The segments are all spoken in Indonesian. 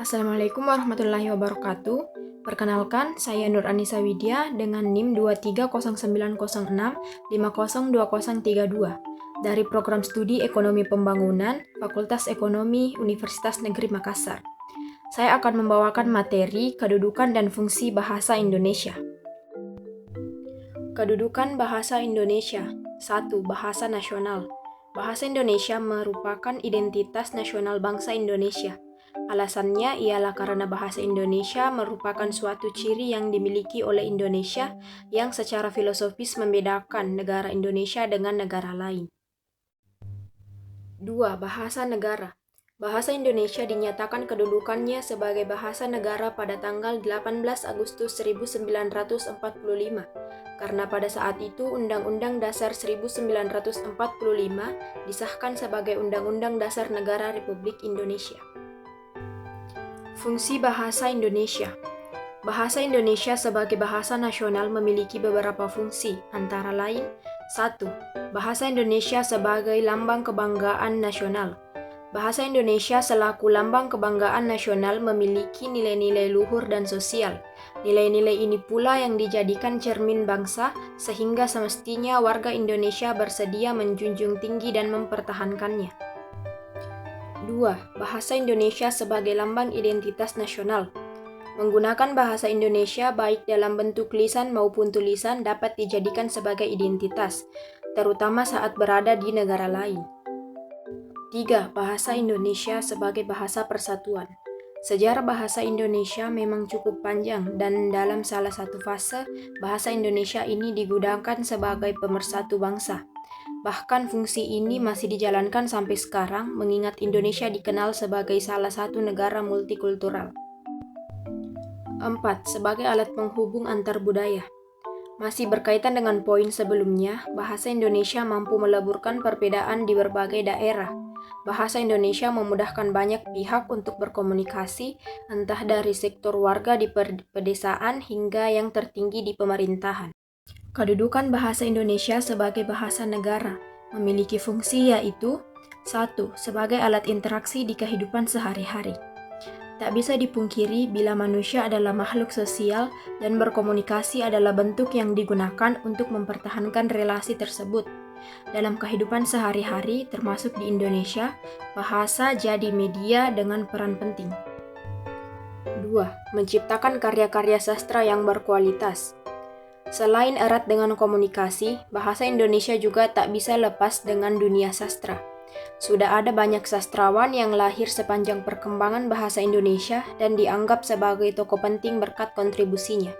Assalamualaikum warahmatullahi wabarakatuh. Perkenalkan, saya Nur Anissa Widya dengan NIM 230906502032 dari Program Studi Ekonomi Pembangunan, Fakultas Ekonomi Universitas Negeri Makassar. Saya akan membawakan materi kedudukan dan fungsi bahasa Indonesia. Kedudukan bahasa Indonesia. 1. Bahasa nasional. Bahasa Indonesia merupakan identitas nasional bangsa Indonesia. Alasannya ialah karena bahasa Indonesia merupakan suatu ciri yang dimiliki oleh Indonesia yang secara filosofis membedakan negara Indonesia dengan negara lain. 2. Bahasa negara. Bahasa Indonesia dinyatakan kedudukannya sebagai bahasa negara pada tanggal 18 Agustus 1945 karena pada saat itu Undang-Undang Dasar 1945 disahkan sebagai Undang-Undang Dasar Negara Republik Indonesia. Fungsi bahasa Indonesia. Bahasa Indonesia sebagai bahasa nasional memiliki beberapa fungsi, antara lain 1. Bahasa Indonesia sebagai lambang kebanggaan nasional. Bahasa Indonesia selaku lambang kebanggaan nasional memiliki nilai-nilai luhur dan sosial. Nilai-nilai ini pula yang dijadikan cermin bangsa, sehingga semestinya warga Indonesia bersedia menjunjung tinggi dan mempertahankannya. 2. Bahasa Indonesia sebagai lambang identitas nasional. Menggunakan bahasa Indonesia baik dalam bentuk lisan maupun tulisan dapat dijadikan sebagai identitas, terutama saat berada di negara lain. 3. Bahasa Indonesia sebagai bahasa persatuan. Sejarah bahasa Indonesia memang cukup panjang dan dalam salah satu fase, bahasa Indonesia ini digunakan sebagai pemersatu bangsa. Bahkan fungsi ini masih dijalankan sampai sekarang mengingat Indonesia dikenal sebagai salah satu negara multikultural. 4. Sebagai alat penghubung antar budaya. Masih berkaitan dengan poin sebelumnya, bahasa Indonesia mampu meleburkan perbedaan di berbagai daerah. Bahasa Indonesia memudahkan banyak pihak untuk berkomunikasi, entah dari sektor warga di pedesaan hingga yang tertinggi di pemerintahan. Kedudukan bahasa Indonesia sebagai bahasa negara memiliki fungsi yaitu 1. Sebagai alat interaksi di kehidupan sehari-hari. Tak bisa dipungkiri bila manusia adalah makhluk sosial dan berkomunikasi adalah bentuk yang digunakan untuk mempertahankan relasi tersebut. Dalam kehidupan sehari-hari, termasuk di Indonesia, bahasa jadi media dengan peran penting. 2. Menciptakan karya-karya sastra yang berkualitas. Selain erat dengan komunikasi, bahasa Indonesia juga tak bisa lepas dengan dunia sastra. Sudah ada banyak sastrawan yang lahir sepanjang perkembangan bahasa Indonesia dan dianggap sebagai tokoh penting berkat kontribusinya.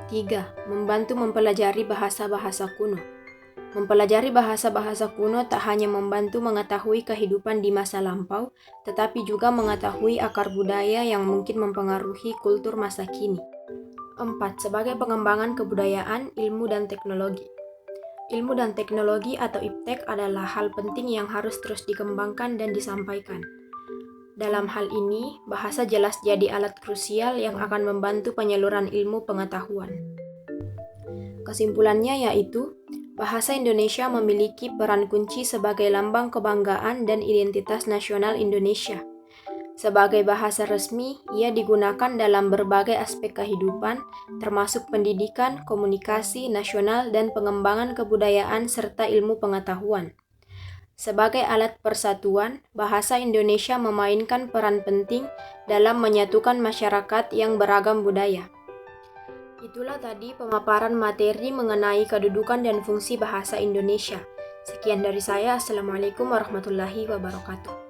3. Membantu mempelajari bahasa-bahasa kuno. Mempelajari bahasa-bahasa kuno tak hanya membantu mengetahui kehidupan di masa lampau, tetapi juga mengetahui akar budaya yang mungkin mempengaruhi kultur masa kini. 4. Sebagai pengembangan kebudayaan, ilmu dan teknologi. Ilmu dan teknologi atau IPTEK adalah hal penting yang harus terus dikembangkan dan disampaikan. Dalam hal ini, bahasa jelas jadi alat krusial yang akan membantu penyaluran ilmu pengetahuan. Kesimpulannya yaitu, bahasa Indonesia memiliki peran kunci sebagai lambang kebanggaan dan identitas nasional Indonesia. Sebagai bahasa resmi, ia digunakan dalam berbagai aspek kehidupan, termasuk pendidikan, komunikasi nasional, dan pengembangan kebudayaan serta ilmu pengetahuan. Sebagai alat persatuan, bahasa Indonesia memainkan peran penting dalam menyatukan masyarakat yang beragam budaya. Itulah tadi pemaparan materi mengenai kedudukan dan fungsi bahasa Indonesia. Sekian dari saya. Assalamualaikum warahmatullahi wabarakatuh.